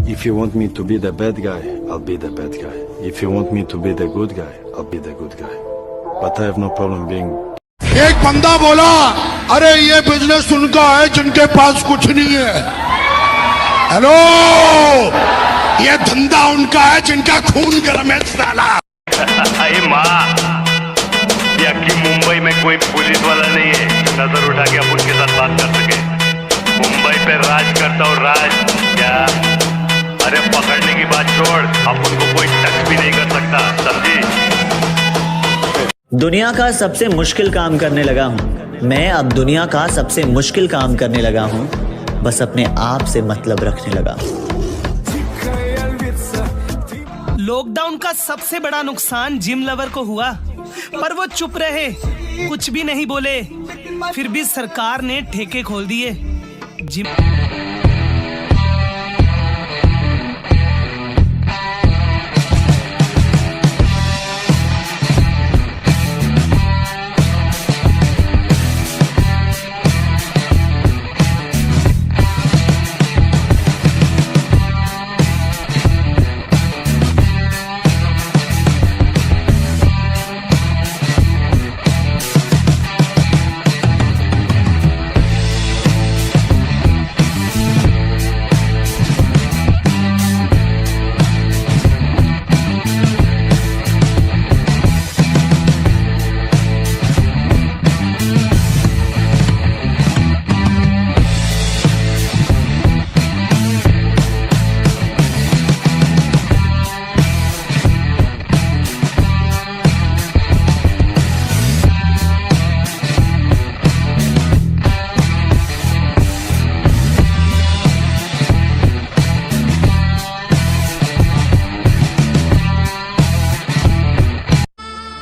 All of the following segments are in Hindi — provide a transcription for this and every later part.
If you want me to be the bad guy, I'll be the bad guy. If you want me to be the good guy, I'll be the good guy. But I have no problem being. एक बंदा बोला, अरे ये बिजनेस उनका है जिनके पास कुछ नहीं है। हेलो, ये धंधा उनका है जिनका खून गर्म है साला। अरे माँ, ये अक्की मुंबई में कोई पुलिस वाला नहीं है नजर उठा के अपन के साथ बात कर सके। मुंबई पे राज करता हूँ, राज क्या? अरे पकड़ने की बात छोड़, अपन को कोई टच भी नहीं कर सकता, समझी? दुनिया का सबसे मुश्किल काम करने लगा हूँ मैं। अब दुनिया का सबसे मुश्किल काम करने लगा हूँ, बस अपने आप से मतलब रखने लगा। लॉकडाउन का सबसे बड़ा नुकसान जिम लवर को हुआ, पर वो चुप रहे, कुछ भी नहीं बोले। फिर भी सरकार ने ठेके खोल दिए जिम।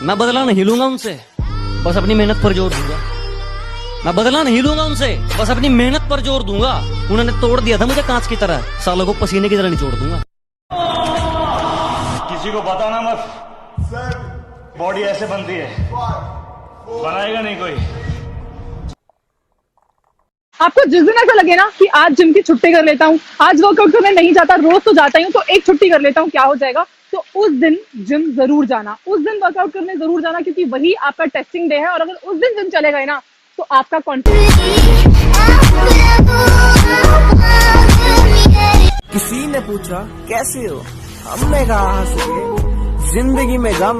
मैं बदला नहीं लूंगा उनसे, बस अपनी मेहनत पर जोर दूंगा। मैं बदला नहीं लूंगा उनसे, बस अपनी मेहनत पर जोर दूंगा। उन्होंने तोड़ दिया था मुझे कांच की तरह, सालों को पसीने की तरह निचोड़ दूंगा। किसी को बताना मत, बॉडी ऐसे बनती है, बनाएगा नहीं कोई। आपको जिस दिन ऐसा लगे ना कि आज जिम की छुट्टी कर लेता हूँ, आज वर्कआउट करने नहीं जाता, रोज तो जाता ही हूँ, तो एक छुट्टी कर लेता हूँ, क्या हो जाएगा? तो उस दिन जिम जरूर जाना, उस दिन वर्कआउट करने जरूर जाना, क्योंकि वही आपका टेस्टिंग डे है। और अगर उस दिन जिम चले गए ना, तो आपका कॉन्फिडेंस। किसी ने पूछा कैसे हो, हमने कहा हंस के। जिंदगी में गम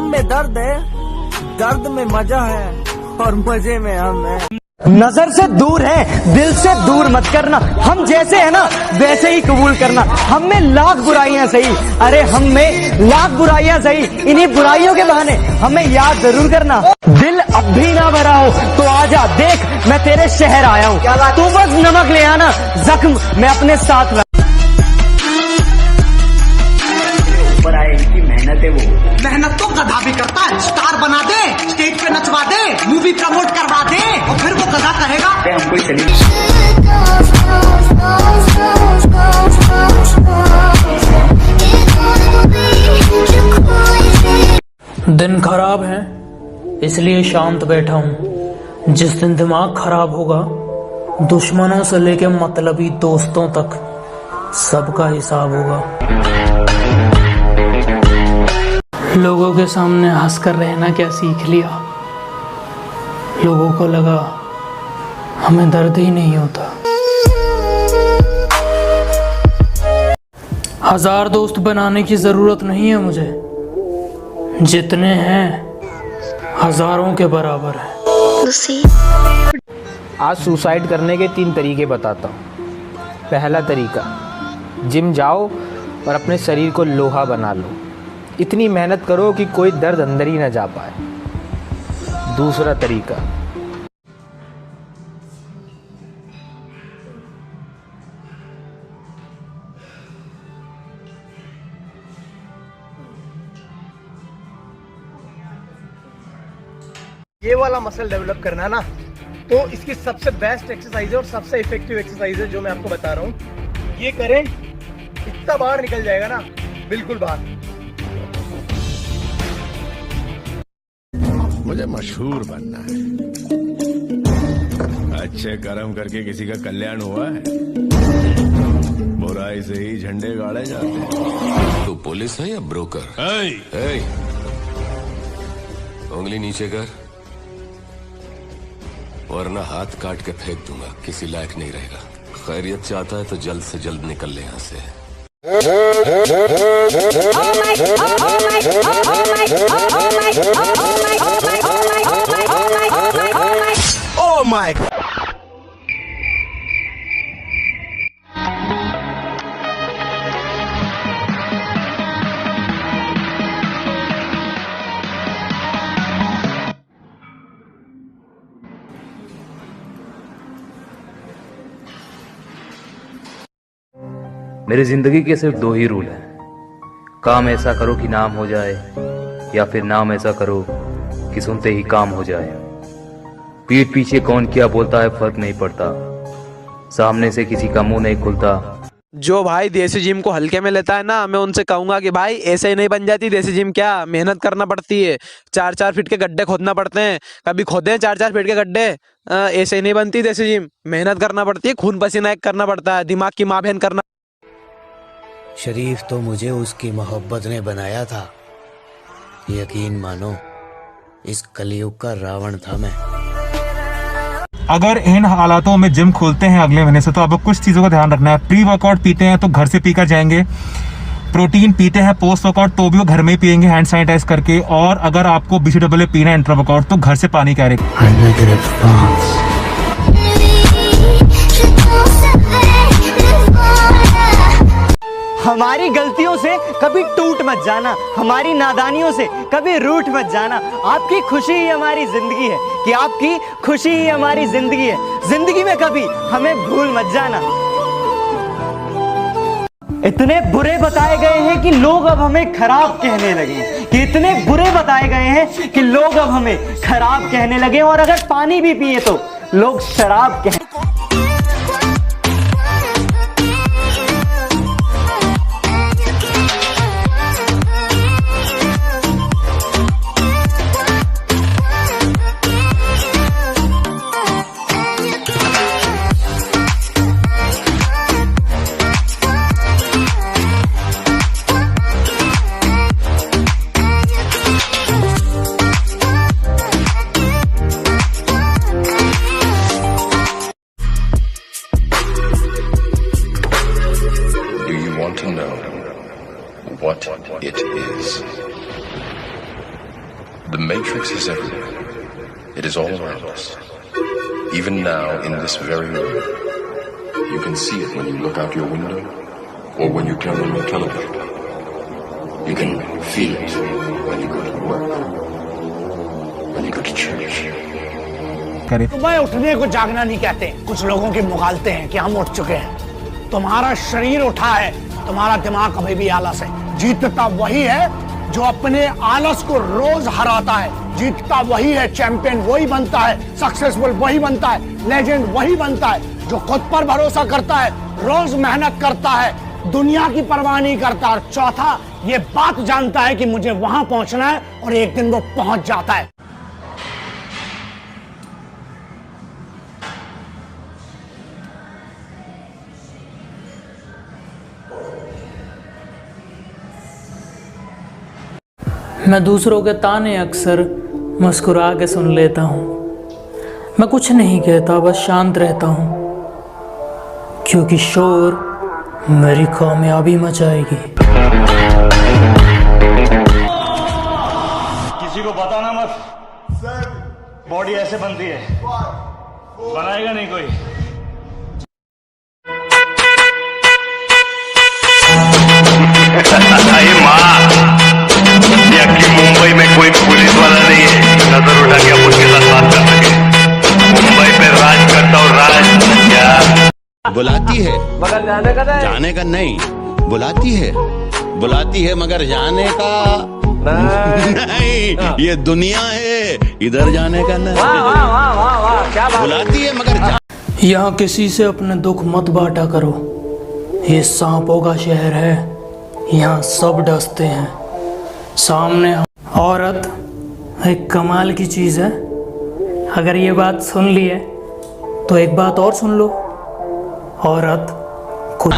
में दर्द है, दर्द में मजा है और मजे में हम है। नजर से दूर है, दिल से दूर मत करना। हम जैसे है ना वैसे ही कबूल करना। हम में लाख बुराइयां सही, अरे हम में लाख बुराइयां सही, इन्हीं बुराइयों के बहाने हमें याद जरूर करना। दिल अब भी ना भरा हो तो आजा, देख मैं तेरे शहर आया हूँ। तू बस नमक ले आना, जख्म मैं अपने साथ ला। ऊपर आए इनकी मेहनत है, वो मेहनत तो गधा भी करता है। स्टार बना दे, स्टेज पे नचवा दे, मूवी प्रमोट करवा दे, और फिर वो गधा कहेगा हमको चली। दिन खराब है इसलिए शांत बैठा हूँ। जिस दिन दिमाग खराब होगा, दुश्मनों से लेके मतलबी दोस्तों तक सबका हिसाब होगा। लोगों के सामने हंसकर रहना क्या सीख लिया। लोगों को लगा हमें दर्द ही नहीं होता। 1000 दोस्त बनाने की जरूरत नहीं है मुझे, जितने हैं हजारों के बराबर है। आज सुसाइड करने के 3 तरीके बताता हूँ। पहला तरीका, जिम जाओ और अपने शरीर को लोहा बना लो। इतनी मेहनत करो कि कोई दर्द अंदर ही ना जा पाए। दूसरा तरीका, ये वाला मसल डेवलप करना ना, तो इसकी सबसे बेस्ट एक्सरसाइज है और सबसे इफेक्टिव एक्सरसाइज है जो मैं आपको बता रहा हूँ। ये करें, इतना बाहर निकल जाएगा ना, बिल्कुल बाहर। मुझे मशहूर बनना है। अच्छे कर्म करके किसी का कल्याण हुआ है? बोलो। ऐसे ही झंडे गाड़े जाते हैं। तू पुलिस है या ब्रोकर? ए, उंगली नीचे कर, वरना हाथ काट के फेंक दूंगा। किसी लायक नहीं रहेगा। खैरियत चाहता है तो जल्द से जल्द निकल ले यहाँ से। Oh my God. मेरी जिंदगी के सिर्फ 2 ही रूल हैं। काम ऐसा करो कि नाम हो जाए, या फिर नाम ऐसा करो कि सुनते ही काम हो जाए। पीठ पीछे कौन क्या बोलता है फर्क नहीं पड़ता, सामने से किसी का मुंह नहीं खुलता। जो भाई देसी जिम को हल्के में लेता है ना, मैं उनसे कहूंगा कि भाई ऐसे ही नहीं बन जाती देसी जिम। क्या मेहनत करना पड़ती है, 4-4 फीट के गड्ढे खोदना पड़ते हैं। कभी खोदे 4-4 फीट के गड्ढे? ऐसे ही नहीं बनती देसी जिम। मेहनत करना पड़ती है, खून पसीना एक करना पड़ता है, दिमाग की माँ बहन करना। शरीफ तो मुझे उसकी मोहब्बत ने बनाया था। यकीन मानो इस कलयुग का रावण था मैं। अगर इन हालातों में जिम खोलते हैं अगले महीने से, तो आपको कुछ चीज़ों का ध्यान रखना है। प्री वर्कआउट पीते हैं तो घर से पीकर जाएंगे। प्रोटीन पीते हैं पोस्ट वर्कआउट तो भी वो घर में ही पियेंगे हैंड सैनिटाइज करके। और अगर आपको BCAA पीना है इंट्रा वर्कआउट तो घर से पानी कैरी। हमारी गलतियों से कभी टूट मत जाना, हमारी नादानियों से कभी रूठ मत जाना। आपकी खुशी ही हमारी जिंदगी है, कि आपकी खुशी ही हमारी जिंदगी है। जिंदगी में कभी हमें भूल मत जाना। इतने बुरे बताए गए हैं कि लोग अब हमें खराब कहने लगे, कि इतने बुरे बताए गए हैं कि लोग अब हमें खराब कहने लगे। और अगर पानी भी पिए तो लोग शराब कहें। To know what it is. The Matrix is everywhere. It is all around us. Even now, in this very room. You can see it when you look out your window or when you turn on your television. You can feel it when you go to work, when you go to church. सुबह उठने को जागना नहीं कहते, कुछ लोगों के मुगालते हैं कि हम उठ चुके हैं। तुम्हारा शरीर उठा है, तुम्हारा दिमाग अभी भी आलस है। जीतता वही है जो अपने आलस को रोज हराता है। जीतता वही है, चैंपियन वही बनता है, सक्सेसफुल वही बनता है, लेजेंड वही बनता है जो खुद पर भरोसा करता है, रोज मेहनत करता है, दुनिया की परवाह नहीं करता। और चौथा, ये बात जानता है कि मुझे वहां पहुंचना है और एक दिन वो पहुंच जाता है। मैं दूसरों के ताने अक्सर मुस्कुरा के सुन लेता हूँ। मैं कुछ नहीं कहता, बस शांत रहता हूँ, क्योंकि शोर मेरी कामयाबी मचाएगी। किसी को बताना मत, बॉडी ऐसे बनती है, बनाएगा नहीं कोई। कि मुंबई में कोई पुलिस वाला नहीं है नजर उठा के अपन के साथ बात कर सके। मुंबई पे राज करता और राज क्या बुलाती है मगर जाने का नहीं, बुलाती है मगर जाने का नहीं। ये दुनिया है, इधर जाने का नहीं। बुलाती है मगर यहाँ किसी से अपने दुख मत बांटा करो। ये सांपों का शहर है, यहाँ सब डसते हैं। सामने औरत एक कमाल की चीज़ है। अगर ये बात सुन ली है तो एक बात और सुन लो, औरत खुद।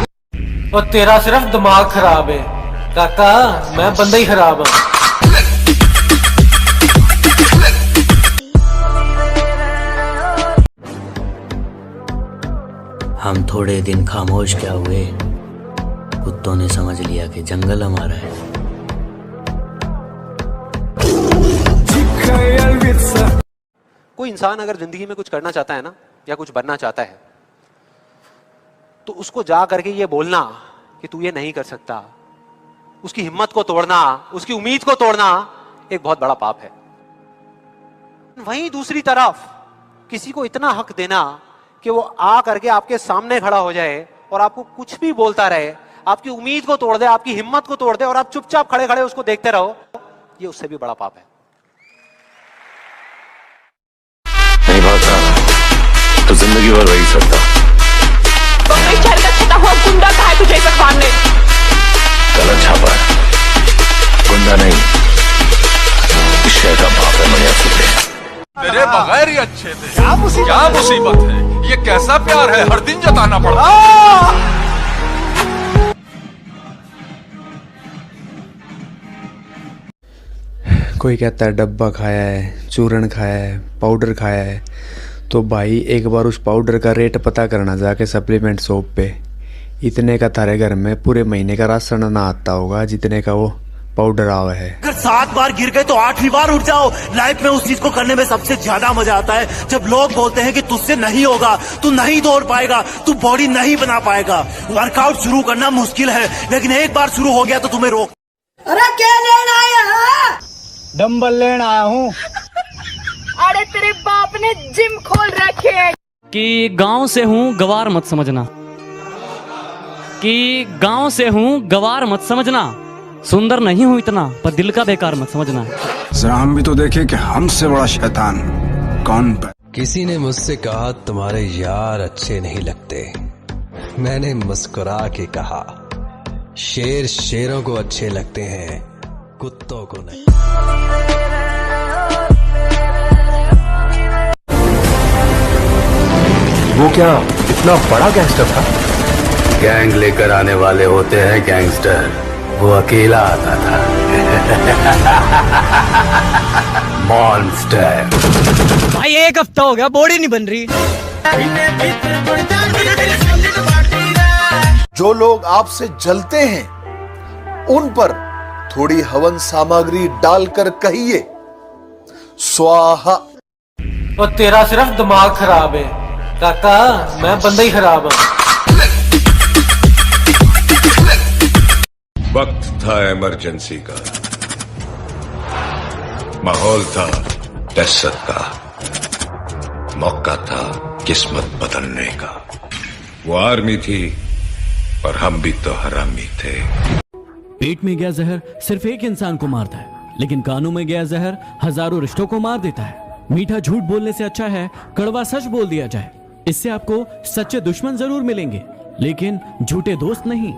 और तेरा सिर्फ दिमाग खराब है काका, मैं बंदा ही खराब हूँ। हम थोड़े दिन खामोश क्या हुए, कुत्तों ने समझ लिया कि जंगल हमारा है। कोई इंसान अगर जिंदगी में कुछ करना चाहता है ना, या कुछ बनना चाहता है, तो उसको जा करके ये बोलना कि तू ये नहीं कर सकता, उसकी हिम्मत को तोड़ना, उसकी उम्मीद को तोड़ना एक बहुत बड़ा पाप है। वहीं दूसरी तरफ किसी को इतना हक देना कि वो आ करके आपके सामने खड़ा हो जाए और आपको कुछ भी बोलता रहे, आपकी उम्मीद को तोड़ दे, आपकी हिम्मत को तोड़ दे, और आप चुपचाप खड़े खड़े उसको देखते रहो, ये उससे भी बड़ा पाप है। नहीं भागता तो जिंदगी भर वही सकता। गुंडा कहा है तुझे इस अखबार ने? गलत छापा है, गुंडा नहीं, इस शहर का बाप है मनिया सुपे। तेरे बगैर ही अच्छे थे। क्या मुसीबत है? ये कैसा प्यार है, हर दिन जताना पड़ता। कोई कहता है डब्बा खाया है, चूरन खाया है, पाउडर खाया है, तो भाई एक बार उस पाउडर का रेट पता करना जाके सप्लीमेंट शॉप पे। इतने का थारे घर में पूरे महीने का राशन ना आता होगा जितने का वो पाउडर आवा है। अगर 7 बार गिर गए तो 8वीं बार उठ जाओ। लाइफ में उस चीज को करने में सबसे ज्यादा मजा आता है जब लोग बोलते हैं कि तुझसे नहीं होगा, तू नहीं दौड़ पाएगा, तू बॉडी नहीं बना पाएगा। वर्कआउट शुरू करना मुश्किल है, लेकिन एक बार शुरू हो गया तो तुम्हें रोक। अरे क्या लेना आया? डंबल लेना आया हूँ। अरे तेरे बाप ने जिम खोल रखे है। कि गांव से हूँ गवार मत समझना, कि गांव से हूँ गवार मत समझना, सुंदर नहीं हूँ इतना पर दिल का बेकार मत समझना। जरा हम भी तो देखें कि हमसे बड़ा शैतान कौन पर। किसी ने मुझसे कहा तुम्हारे यार अच्छे नहीं लगते। मैंने मुस्कुरा के कहा शेर शेरों को अच्छे लगते हैं, कुत्तों को नहीं। वो क्या इतना बड़ा गैंगस्टर था? गैंग लेकर आने वाले होते हैं गैंगस्टर, वो अकेला आता था। मॉन्स्टर। भाई एक हफ्ता हो गया बॉडी नहीं बन रही। जो लोग आपसे जलते हैं उन पर थोड़ी हवन सामग्री डालकर कहिए स्वाहा। और तेरा सिर्फ दिमाग खराब है काका, मैं बंदा ही खराब हूँ। वक्त था इमरजेंसी का, माहौल था दहशत का, मौका था किस्मत बदलने का। वो आर्मी थी और हम भी तो हरामी थे। पेट में गया जहर सिर्फ एक इंसान को मारता है, लेकिन कानों में गया जहर हजारों रिश्तों को मार देता है। मीठा झूठ बोलने से अच्छा है कड़वा सच बोल दिया जाए। इससे आपको सच्चे दुश्मन जरूर मिलेंगे, लेकिन झूठे दोस्त नहीं।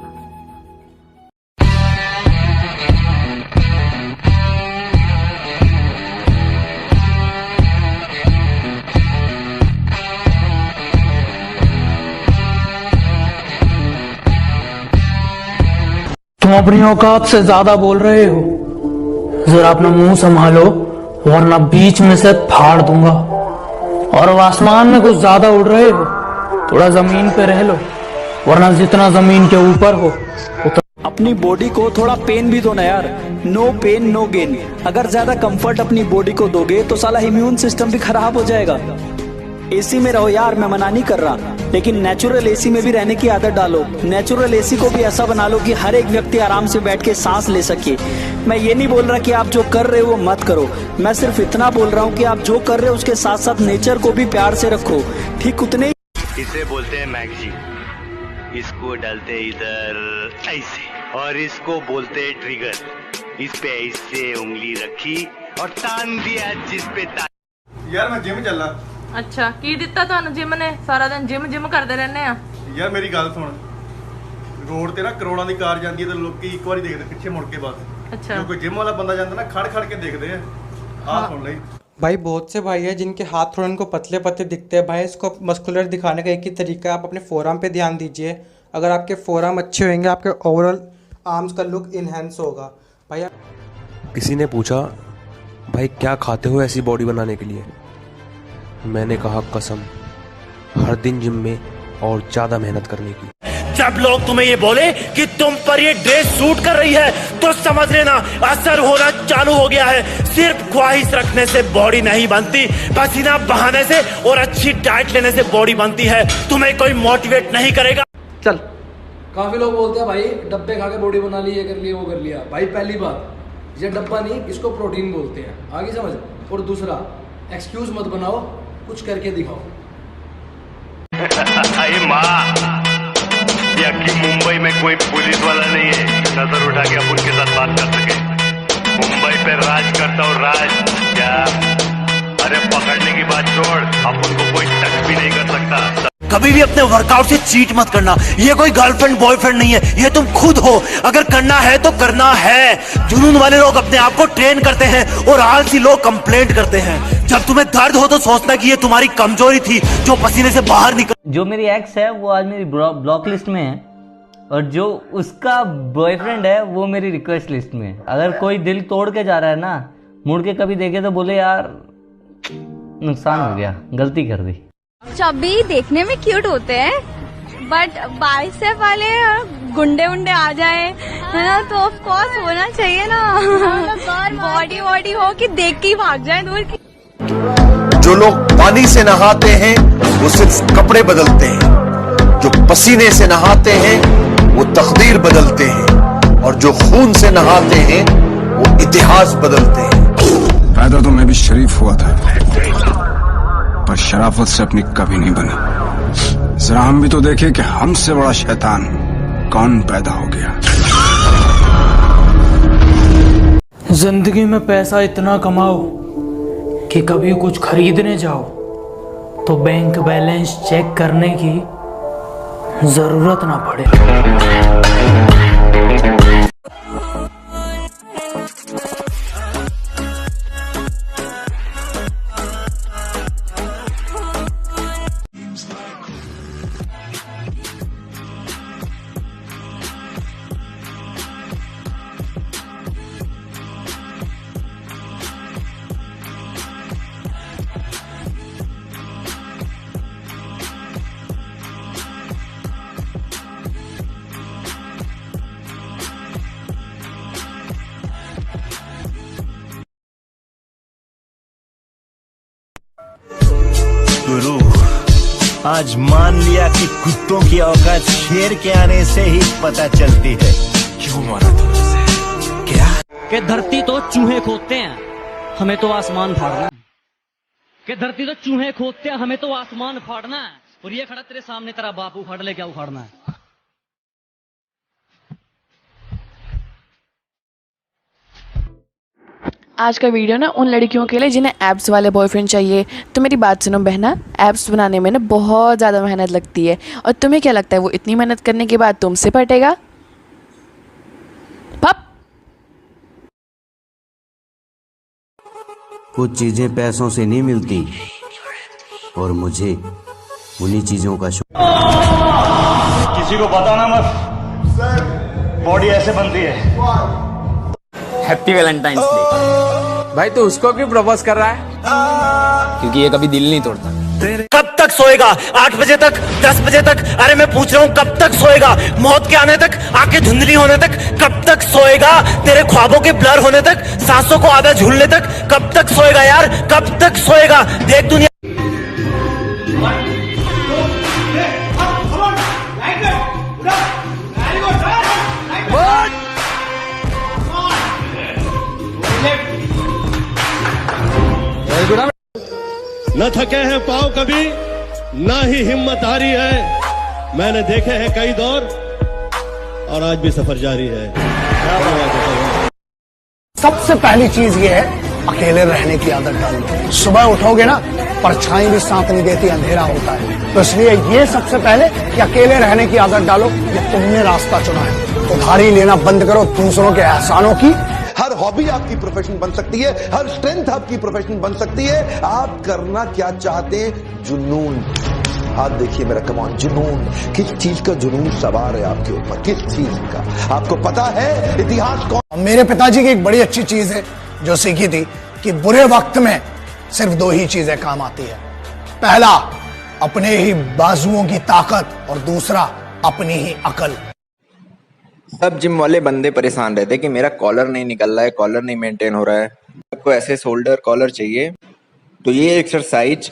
तुम अपनी औकात से ज्यादा बोल रहे हो, जरा अपना मुंह संभालो वरना बीच में से फाड़ दूंगा। और अब आसमान में कुछ ज्यादा उड़ रहे हो, थोड़ा जमीन पे रह लो, वरना जितना जमीन के ऊपर हो उतना। अपनी बॉडी को थोड़ा पेन भी दो ना यार। No pain no gain. अगर ज्यादा कंफर्ट अपनी बॉडी को दोगे तो साला इम्यून सिस्टम भी खराब हो जाएगा। एसी में रहो यार, मैं मना नहीं कर रहा, लेकिन नेचुरल एसी में भी रहने की आदत डालो। नेचुरल एसी को भी ऐसा बना लो कि हर एक व्यक्ति आराम से बैठ के सांस ले सके। मैं ये नहीं बोल रहा कि आप जो कर रहे हो वो मत करो, मैं सिर्फ इतना बोल रहा हूँ कि आप जो कर रहे हो उसके साथ साथ नेचर को भी प्यार से रखो। ठीक उतने ही इसे बोलते हैं मैगजीन, इसको डालते इधर ऐसे, और इसको बोलते हैं ट्रिगर। इस पे ऐसे उंगली रखी और तान दिया जिस पे तान। यार मैं जिम चला। अच्छा की दिता ਤੁਹਾਨੂੰ ਜਿਮ ਨੇ? ਸਾਰਾ ਦਿਨ ਜਿਮ ਕਰਦੇ ਰਹਿੰਦੇ ਆ। ਯਾਰ ਮੇਰੀ ਗੱਲ ਸੁਣ, ਰੋਡ ਤੇ ਨਾ ਕਰੋੜਾਂ ਦੀ ਕਾਰ ਜਾਂਦੀ ਹੈ ਤੇ ਲੋਕੀ ਇੱਕ ਵਾਰੀ ਦੇਖਦੇ ਪਿੱਛੇ ਮੁੜ ਕੇ ਬਸ। अच्छा ਜੋ ਕੋਈ ਜਿਮ ਵਾਲਾ ਬੰਦਾ ਜਾਂਦਾ ਨਾ ਖੜ ਖੜ ਕੇ ਦੇਖਦੇ ਆ। ਆਹ ਸੁਣ ਲਈ। भाई बहुत से भाई है जिनके हाथ थोड़े उनको पतले पतले दिखते हैं भाई, इसको मस्कुलर दिखाने का एक ही तरीका है, आप अपने फोरआर्म पे ध्यान दीजिए। अगर आपके फोरआर्म अच्छे होंगे आपके ओवरऑल आर्म्स का लुक इनहेंस होगा भाई। किसी ने पूछा भाई क्या खाते हो ऐसी बॉडी बनाने के लिए, मैंने कहा कसम हर दिन जिम में और ज्यादा मेहनत करने की। जब लोग तुम्हें ये बोले कि तुम पर ये ड्रेस सूट कर रही है तो समझ लेना असर होना चालू हो गया है। सिर्फ ख्वाहिश रखने से बॉडी नहीं बनती, पसीना बहाने से और अच्छी डाइट लेने से बॉडी बनती है। तुम्हें कोई मोटिवेट नहीं करेगा। चल, काफी लोग बोलते हैं भाई डब्बे खा के बॉडी बना ली, ये कर लिया वो कर लिया। भाई पहली बात ये डब्बा नहीं, इसको प्रोटीन बोलते हैं, आगे समझ। और दूसरा एक्सक्यूज मत बनाओ, कुछ करके दिखाओ। अरे माँ, कि मुंबई में कोई पुलिस वाला नहीं है नजर उठा के अपन के साथ बात कर सके। मुंबई पे राज करता हूँ राज, क्या? अरे पकड़ने की बात छोड़, अपन को कोई टच भी नहीं कर सकता। कभी भी अपने वर्कआउट से चीट मत करना। ये कोई गर्लफ्रेंड बॉयफ्रेंड नहीं है, ये तुम खुद हो। अगर करना है तो करना है। जुनून वाले लोग अपने आप को ट्रेन करते हैं और आलसी लोग कंप्लेंट करते हैं। जब तुम्हें दर्द हो तो सोचना कि ये तुम्हारी कमजोरी थी जो पसीने से बाहर निकल। जो मेरी एक्स है वो आज मेरी ब्लॉक लिस्ट में है और जो उसका बॉयफ्रेंड है वो मेरी रिक्वेस्ट लिस्ट में है। अगर कोई दिल तोड़ के जा रहा है ना, मुड़ के कभी देखे तो बोले यार नुकसान हो गया, गलती कर दी। चब्बी देखने में क्यूट होते हैं बट बाइसेप वाले गुंडे उंडे आ जाए है ना तो ऑफ कोर्स होना चाहिए ना। बॉडी हो कि देख के ही भाग जाए दूर की। जो लोग पानी से नहाते हैं वो सिर्फ कपड़े बदलते हैं, जो पसीने से नहाते हैं वो तकदीर बदलते हैं, और जो खून से नहाते हैं वो इतिहास बदलते हैं। पैदा तो मैं भी शरीफ हुआ था पर शराफत से अपनी कभी नहीं बनी। जरा हम भी तो देखे कि हमसे बड़ा शैतान कौन पैदा हो गया। जिंदगी में पैसा इतना कमाओ कि कभी कुछ खरीदने जाओ तो बैंक बैलेंस चेक करने की जरूरत ना पड़े। गुरु, आज मान लिया कि कुत्तों की औकात शेर के आने से ही पता चलती है। क्यों मारा तुमसे? क्या? कि धरती तो चूहे खोदते हैं, हमें तो आसमान फाड़ना है। कि धरती तो चूहे खोदते हैं, हमें तो आसमान फाड़ना है। और ये खड़ा तेरे सामने तेरा बाप उखाड़ ले, क्या उखाड़ना है? आज का वीडियो ना उन लड़कियों के लिए जिन्हें एब्स वाले बॉयफ्रेंड चाहिए। तो मेरी बात सुनो बहना, एब्स बनाने में ना बहुत ज़्यादा मेहनत लगती है। और तुम्हें क्या लगता है वो इतनी मेहनत करने के बाद तुमसे पटेगा? पप। कुछ चीजें पैसों से नहीं मिलती और मुझे उन्हीं चीजों का किसी को बताना मत, बॉडी ऐसे बनती है। Happy Valentine's day. भाई तो उसको क्यों प्रपोज कर रहा है? क्योंकि ये कभी दिल नहीं तोड़ता। कब तक सोएगा? 8 बजे तक, 10 बजे तक? अरे मैं पूछ रहा हूँ कब तक सोएगा? मौत के आने तक, आंखें धुंधली होने तक कब तक सोएगा? तेरे ख्वाबों के ब्लर होने तक, सांसों को आधा झूलने तक कब तक सोएगा यार? कब तक सोएगा? देख दुनिया। न थके हैं पाँव कभी, ना ही हिम्मत हारी है। मैंने देखे हैं कई दौर और आज भी सफर जारी है। सबसे पहली चीज ये है अकेले रहने की आदत डालो। सुबह उठोगे ना, परछाई भी साथ नहीं देती, अंधेरा होता है। तो इसलिए ये सबसे पहले कि अकेले रहने की आदत डालो। ये तुमने रास्ता चुना है, उधारी लेना बंद करो दूसरों के एहसानों की। हर हॉबी आपकी प्रोफेशन बन सकती है, हर स्ट्रेंथ आपकी प्रोफेशन बन सकती है। आप करना क्या चाहते हैं? जुनून। हाथ देखिए मेरा, कमान जुनून, किस चीज का जुनून सवार है आपके ऊपर, किस चीज का? आपको पता है इतिहास कौन? मेरे पिताजी की एक बड़ी अच्छी चीज है जो सीखी थी कि बुरे वक्त में सिर्फ दो ही चीजें काम आती है। पहला, अपने ही बाजुओं की ताकत, और दूसरा, अपनी ही अकल। सब जिम वाले बंदे परेशान रहते कि मेरा कॉलर नहीं निकल रहा है, कॉलर नहीं मेंटेन हो रहा है। आपको ऐसे शोल्डर कॉलर चाहिए तो ये एक्सरसाइज